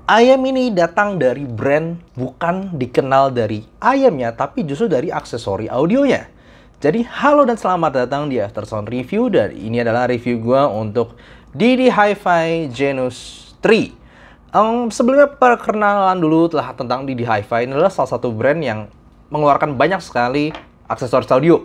IM ini datang dari brand bukan dikenal dari IM-nya, tapi justru dari aksesori audionya. Jadi, halo dan selamat datang di Aftersound Review, dan ini adalah review gue untuk DD Hi-Fi Genus 3. Sebelumnya perkenalan dulu tentang DD Hi-Fi. Ini adalah salah satu brand yang mengeluarkan banyak sekali aksesoris audio.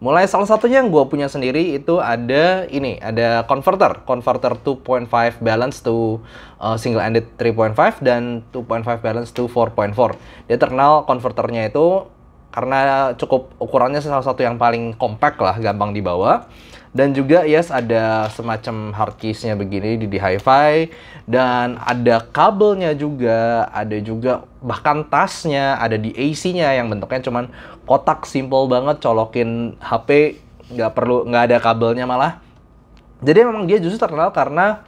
Mulai salah satunya yang gue punya sendiri itu ada converter 2.5 balance to single-ended 3.5 dan 2.5 balance to 4.4. Dia terkenal konverternya itu karena cukup ukurannya salah satu yang paling compact lah, gampang dibawa. Dan juga ada semacam hard case-nya begini di Hi-Fi, dan ada kabelnya juga, ada juga bahkan tasnya, ada di AC-nya yang bentuknya cuman kotak, simple banget, colokin HP, nggak ada kabelnya malah. Jadi memang dia justru terkenal karena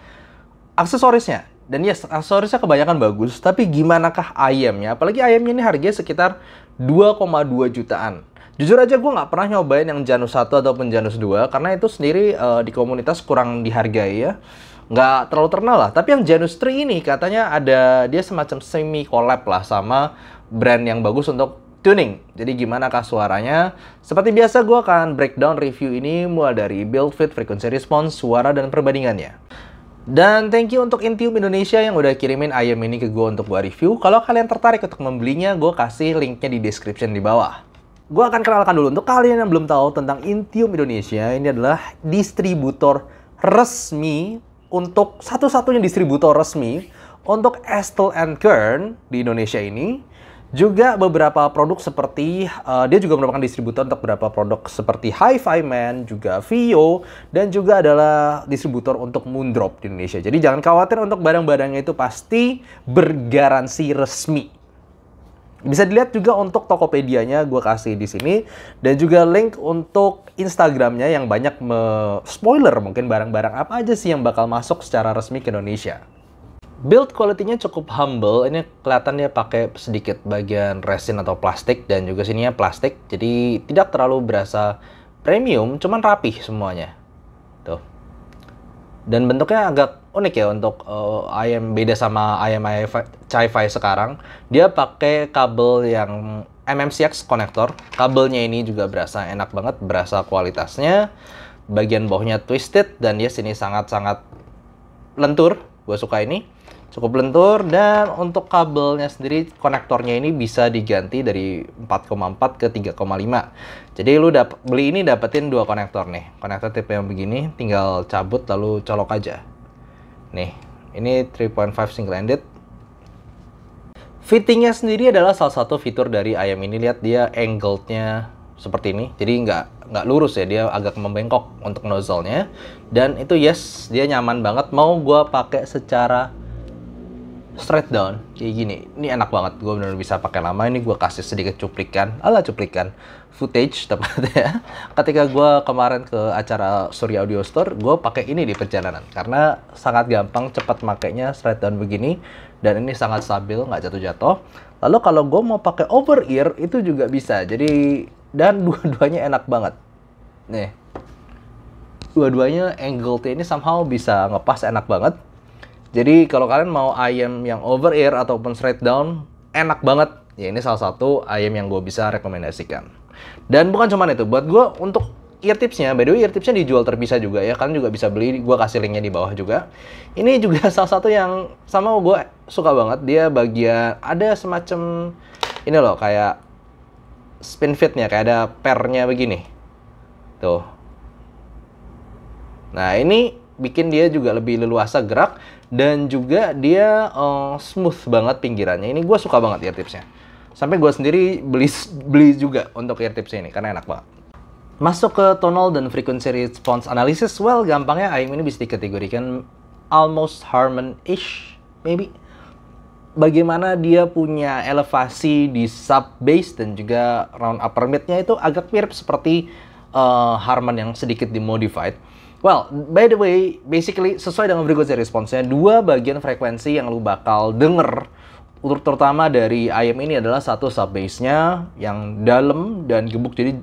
aksesorisnya. Dan aksesorisnya kebanyakan bagus, tapi gimanakah IM-nya? Apalagi IM-nya ini harganya sekitar 2,2 jutaan. Jujur aja gue nggak pernah nyobain yang Janus 1 ataupun Janus 2, karena itu sendiri di komunitas kurang dihargai ya. Nggak terlalu terkenal lah. Tapi yang Janus 3 ini katanya dia semacam semi collab lah sama brand yang bagus untuk tuning. Jadi gimanakah suaranya? Seperti biasa gue akan breakdown review ini mulai dari build, fit, frequency response, suara, dan perbandingannya. Dan thank you untuk Intium Indonesia yang udah kirimin IM ini ke gue untuk gue review. Kalau kalian tertarik untuk membelinya, gue kasih linknya di description di bawah. Gue akan kenalkan dulu untuk kalian yang belum tahu tentang Intium Indonesia. Ini adalah distributor resmi untuk satu-satunya distributor resmi untuk Estel and Kern di Indonesia ini. Juga beberapa produk seperti dia juga merupakan distributor untuk beberapa produk seperti Hi-Fi Man, juga Vio, dan juga adalah distributor untuk Moondrop di Indonesia. Jadi jangan khawatir, untuk barang-barangnya itu pasti bergaransi resmi. Bisa dilihat juga untuk Tokopedia-nya gue kasih di sini, dan juga link untuk Instagram-nya yang banyak spoiler mungkin barang-barang apa aja sih yang bakal masuk secara resmi ke Indonesia. Build quality-nya cukup humble. Ini kelihatan dia pakai sedikit bagian resin atau plastik, dan juga sininya plastik. Jadi tidak terlalu berasa premium, cuman rapih semuanya. Tuh. Dan bentuknya agak unik ya untuk IM, beda sama IM Hi-Fi sekarang. Dia pakai kabel yang MMCX connector. Kabelnya ini juga berasa enak banget, berasa kualitasnya. Bagian bawahnya twisted, dan dia sini sangat-sangat lentur. Gue suka ini. Cukup lentur, dan untuk kabelnya sendiri, konektornya ini bisa diganti dari 4,4 ke 3,5. Jadi lu beli ini dapetin dua konektor nih. Konektor tipe yang begini, tinggal cabut lalu colok aja. Nih, ini 3.5 single-ended. Fittingnya sendiri adalah salah satu fitur dari IM ini. Lihat dia angled-nya seperti ini. Jadi nggak lurus ya, dia agak membengkok untuk nozzle-nya. Dan itu dia nyaman banget. Mau gue pakai secara straight down kayak gini, ini enak banget. Gue benar-benar bisa pakai lama. Ini gue kasih sedikit cuplikan footage tepatnya ketika gue kemarin ke acara Surya Audio Store. Gue pakai ini di perjalanan karena sangat gampang, cepat makainya, straight down begini, dan ini sangat stabil, nggak jatuh-jatuh. Lalu kalau gue mau pakai over ear itu juga bisa. Jadi, dan dua-duanya enak banget nih, dua-duanya angle-nya ini somehow bisa ngepas, enak banget. Jadi kalau kalian mau IM yang over ear ataupun straight down, enak banget. Ya ini salah satu IM yang gue bisa rekomendasikan. Dan bukan cuma itu, buat gue untuk ear tipsnya, by the way ear tipsnya dijual terpisah juga ya. Kalian juga bisa beli, gue kasih linknya di bawah juga. Ini juga salah satu yang sama gue suka banget. Dia bagian, ada semacam ini loh, kayak spin fitnya, kayak ada pernya begini. Tuh. Nah ini bikin dia juga lebih leluasa gerak, dan juga dia smooth banget pinggirannya. Ini gue suka banget ear tipsnya. Sampai gue sendiri beli juga untuk ear tipsnya ini karena enak banget. Masuk ke tonal dan frequency response analysis. Well, gampangnya IM ini bisa dikategorikan almost Harman-ish, maybe. Bagaimana dia punya elevasi di sub bass dan juga round upper mid-nya itu agak mirip seperti Harman yang sedikit dimodified. Well, by the way, basically sesuai dengan frequency response-nya, dua bagian frekuensi yang lu bakal denger terutama dari IM ini adalah satu sub bass-nya yang dalam dan gebuk, jadi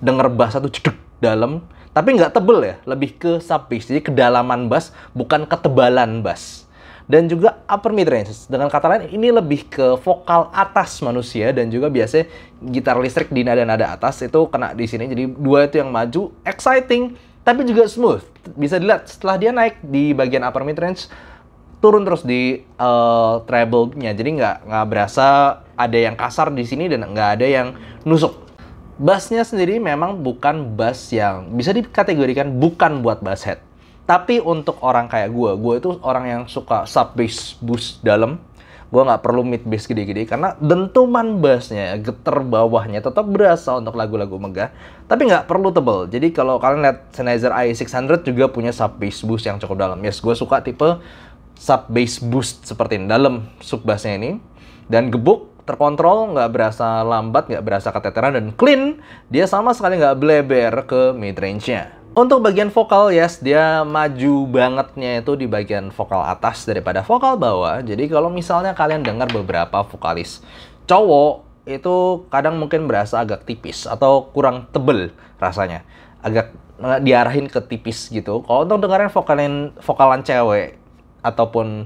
denger bass satu cedek dalam, tapi nggak tebel ya, lebih ke sub bass, jadi kedalaman bass bukan ketebalan bass. dan juga upper mid range. Dengan kata lain, ini lebih ke vokal atas manusia, dan juga biasanya gitar listrik di nada-nada atas itu kena di sini. Jadi dua itu yang maju, exciting, tapi juga smooth. Bisa dilihat setelah dia naik di bagian upper mid range, turun terus di treble-nya. Jadi nggak berasa ada yang kasar di sini dan nggak ada yang nusuk. Bassnya sendiri memang bukan bass yang bisa dikategorikan bukan buat bass head. Tapi untuk orang kayak gue itu orang yang suka sub bass boost dalam. Gue nggak perlu mid bass gede-gede karena dentuman bassnya, getar bawahnya tetap berasa untuk lagu-lagu megah. Tapi nggak perlu tebel. Jadi kalau kalian lihat Sennheiser i600 juga punya sub bass boost yang cukup dalam. Yes, gue suka tipe sub bass boost seperti ini, dalam sub bassnya ini. Dan gebuk, terkontrol, nggak berasa lambat, nggak berasa keteteran, dan clean. Dia sama sekali nggak bleber ke mid range-nya. Untuk bagian vokal, yes, dia maju bangetnya itu di bagian vokal atas daripada vokal bawah. Jadi kalau misalnya kalian dengar beberapa vokalis cowok, itu kadang mungkin berasa agak tipis atau kurang tebel rasanya. Agak diarahin ke tipis gitu. Kalau untuk dengerin vokalan cewek ataupun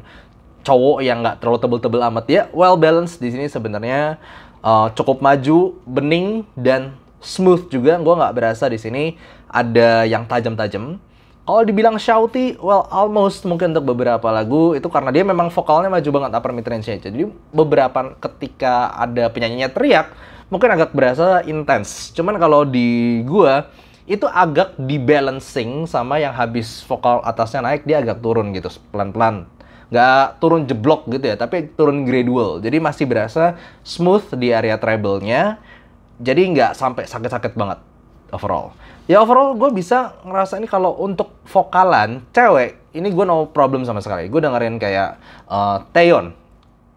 cowok yang nggak terlalu tebel-tebel amat, ya well balanced di sini sebenarnya, cukup maju, bening, dan smooth juga. Gue nggak berasa di sini ada yang tajam-tajam. Kalau dibilang shouty, well almost mungkin untuk beberapa lagu itu karena dia memang vokalnya maju banget upper mid range-nya. Jadi beberapa ketika ada penyanyinya teriak, mungkin agak berasa intens. Cuman kalau di gue itu agak di-balancing sama yang habis vokal atasnya naik, dia agak turun gitu, pelan-pelan. Nggak turun jeblok gitu ya, tapi turun gradual. Jadi masih berasa smooth di area treble-nya. Jadi nggak sampai sakit-sakit banget overall. Ya overall gue bisa ngerasa ini kalau untuk vokalan cewek, ini gue no problem sama sekali. Gue dengerin kayak Taeyeon,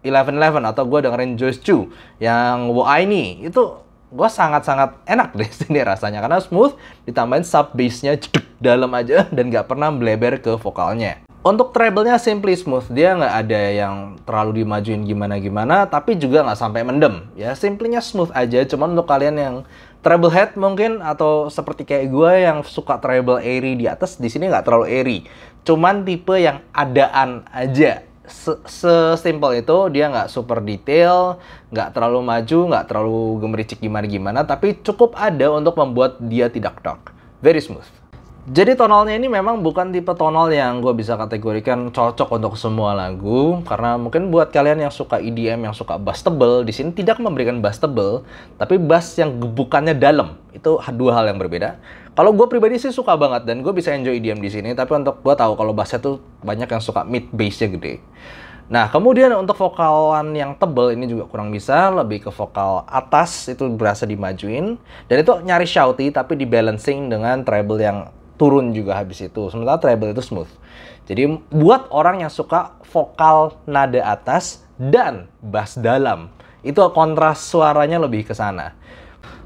1111, atau gue dengerin Joyce Chu yang Wo Aini, itu gue sangat-sangat enak deh sini rasanya. Karena smooth, ditambahin sub bass-nya dalam aja dan nggak pernah bleber ke vokalnya. Untuk treble-nya simply smooth, dia nggak ada yang terlalu dimajuin gimana-gimana, tapi juga nggak sampai mendem. Ya, simply-nya smooth aja. Cuman untuk kalian yang treble head mungkin, atau seperti kayak gue yang suka treble airy di atas, di sini nggak terlalu airy. Cuman tipe yang adaan aja. Sesimpel itu, dia nggak super detail, nggak terlalu maju, nggak terlalu gemericik gimana-gimana, tapi cukup ada untuk membuat dia tidak dark. Very smooth. Jadi tonalnya ini memang bukan tipe tonal yang gue bisa kategorikan cocok untuk semua lagu, karena mungkin buat kalian yang suka EDM, yang suka bass tebel, di sini tidak memberikan bass tebel, tapi bass yang gebukannya dalam. Itu dua hal yang berbeda. Kalau gue pribadi sih suka banget dan gue bisa enjoy EDM di sini, tapi untuk gue tahu kalau bassnya tuh banyak yang suka mid bassnya gede. Nah, kemudian untuk vokalan yang tebel ini juga kurang bisa, lebih ke vokal atas itu berasa dimajuin, dan itu nyari shouty tapi di balancing dengan treble yang turun juga habis itu. Sementara treble itu smooth. Jadi buat orang yang suka vokal nada atas dan bass dalam, itu kontras suaranya lebih ke sana.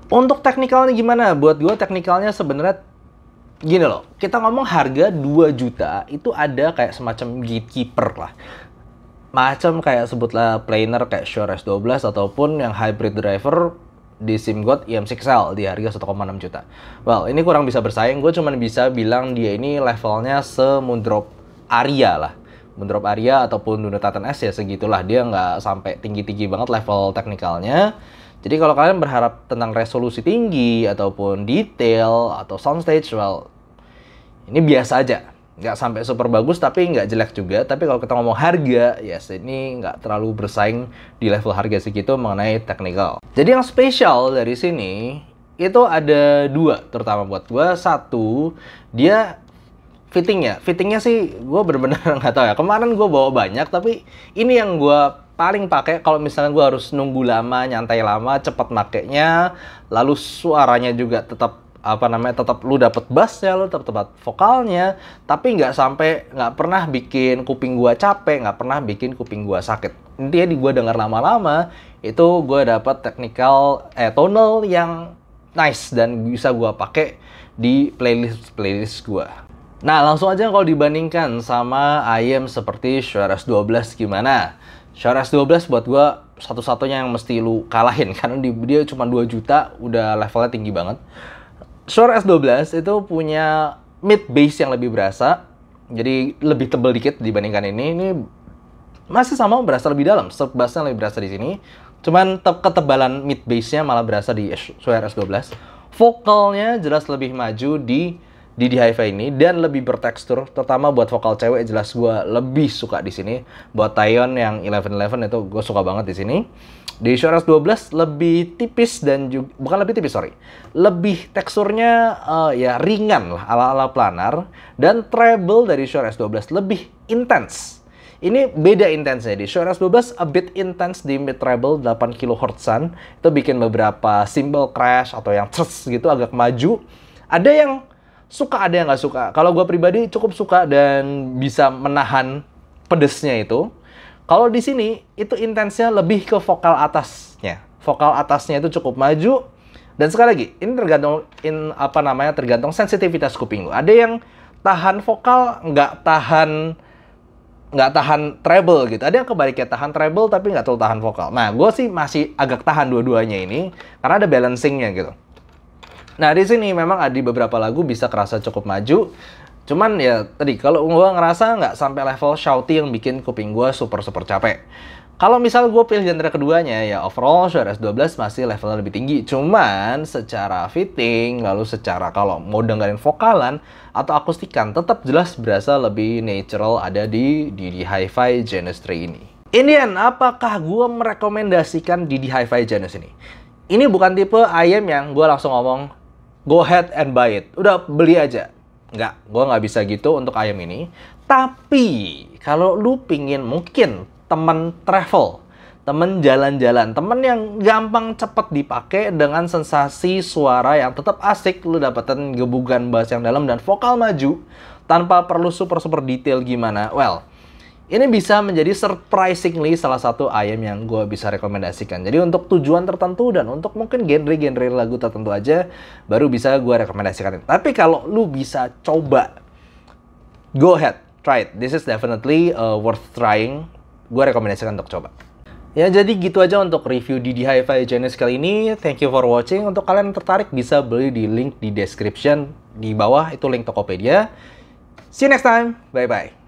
Untuk teknikalnya gimana? Buat gue teknikalnya sebenarnya gini loh. Kita ngomong harga 2 juta, itu ada kayak semacam gatekeeper lah. Macam kayak sebutlah planer kayak Shure S12 ataupun yang hybrid driver di SIMGOT EM6L di harga 1,6 juta. Well, ini kurang bisa bersaing. Gue cuma bisa bilang dia ini levelnya se-Moondrop Aria lah. Moondrop Aria ataupun Duna Titan S ya segitulah. Dia nggak sampai tinggi-tinggi banget level teknikalnya. Jadi kalau kalian berharap tentang resolusi tinggi ataupun detail atau soundstage, well, ini biasa aja. Nggak sampai super bagus tapi nggak jelek juga. Tapi kalau kita ngomong harga, yes, ini nggak terlalu bersaing di level harga segitu mengenai technical. Jadi yang spesial dari sini itu ada 2 terutama buat gue. Satu, dia fittingnya sih gue bener-bener nggak tahu ya. Kemarin gue bawa banyak, tapi ini yang gue paling pakai kalau misalnya gue harus nunggu lama, nyantai lama, cepat makainya, lalu suaranya juga tetap tetap lu dapet bassnya, lu tetap vokalnya, tapi nggak pernah bikin kuping gua capek, nggak pernah bikin kuping gua sakit. Intinya di gua dengar lama-lama itu gua dapet tonal yang nice dan bisa gua pakai di playlist gua. Nah, langsung aja kalau dibandingkan sama IEM seperti Shure S12 gimana? Shure S12 buat gua satu-satunya yang mesti lu kalahin karena dia cuma 2 juta, udah levelnya tinggi banget. Shure S12 itu punya mid bass yang lebih berasa, jadi lebih tebal dikit dibandingkan ini. Ini masih sama, berasa lebih dalam. Surf bassnya lebih berasa di sini. Cuman ketebalan mid bassnya malah berasa di Shure S12. Vokalnya jelas lebih maju di Hi-Fi ini dan lebih bertekstur. Terutama buat vokal cewek jelas gue lebih suka di sini. Buat Taeyeon yang 1111 itu gue suka banget di sini. Di Shure S12 lebih tipis dan juga bukan lebih tipis, sorry. Lebih teksturnya ya ringan lah, ala-ala planar, dan treble dari Shure S12 lebih intens. Ini beda intensnya. Di Shure S12 a bit intense di mid treble 8 kHz-an. Itu bikin beberapa cymbal crash atau yang ces gitu agak maju. Ada yang suka, ada yang nggak suka. Kalau gue pribadi cukup suka dan bisa menahan pedesnya itu. Kalau di sini itu intensnya lebih ke vokal atasnya. Vokal atasnya itu cukup maju. Dan sekali lagi, ini tergantung tergantung sensitivitas kuping lu. Ada yang tahan vokal, nggak tahan treble gitu. Ada yang kebaliknya tahan treble tapi nggak terlalu tahan vokal. Nah, gue sih masih agak tahan dua-duanya ini karena ada balancingnya gitu. Nah, di sini memang ada beberapa lagu bisa kerasa cukup maju. Cuman ya tadi, kalau gue ngerasa nggak sampai level shouty yang bikin kuping gue super capek. Kalau misal gue pilih genre keduanya, ya overall Shure S12 masih levelnya lebih tinggi. Cuman secara fitting, lalu secara kalau mau dengerin vokalan atau akustikan, tetap jelas berasa lebih natural ada di Hi-Fi Genus 3 ini. Indian, apakah gue merekomendasikan Hi-Fi Genus ini? Ini bukan tipe ayam yang gue langsung ngomong, go ahead and buy it. Udah, beli aja. Nggak, gue nggak bisa gitu untuk ayam ini. Tapi, kalau lu pingin mungkin temen travel, temen jalan-jalan, temen yang gampang cepet dipakai dengan sensasi suara yang tetap asik, lu dapetin gebugan bass yang dalam dan vokal maju, tanpa perlu super detail gimana. Well, ini bisa menjadi surprisingly salah satu ayam yang gue bisa rekomendasikan. Jadi untuk tujuan tertentu dan untuk mungkin genre-genre lagu tertentu aja, baru bisa gue rekomendasikan. Tapi kalau lu bisa coba, go ahead, try it. This is definitely worth trying. Gue rekomendasikan untuk coba. Ya, jadi gitu aja untuk review Hi-Fi Genus kali ini. Thank you for watching. Untuk kalian yang tertarik, bisa beli di link di description di bawah. Itu link Tokopedia. See you next time. Bye-bye.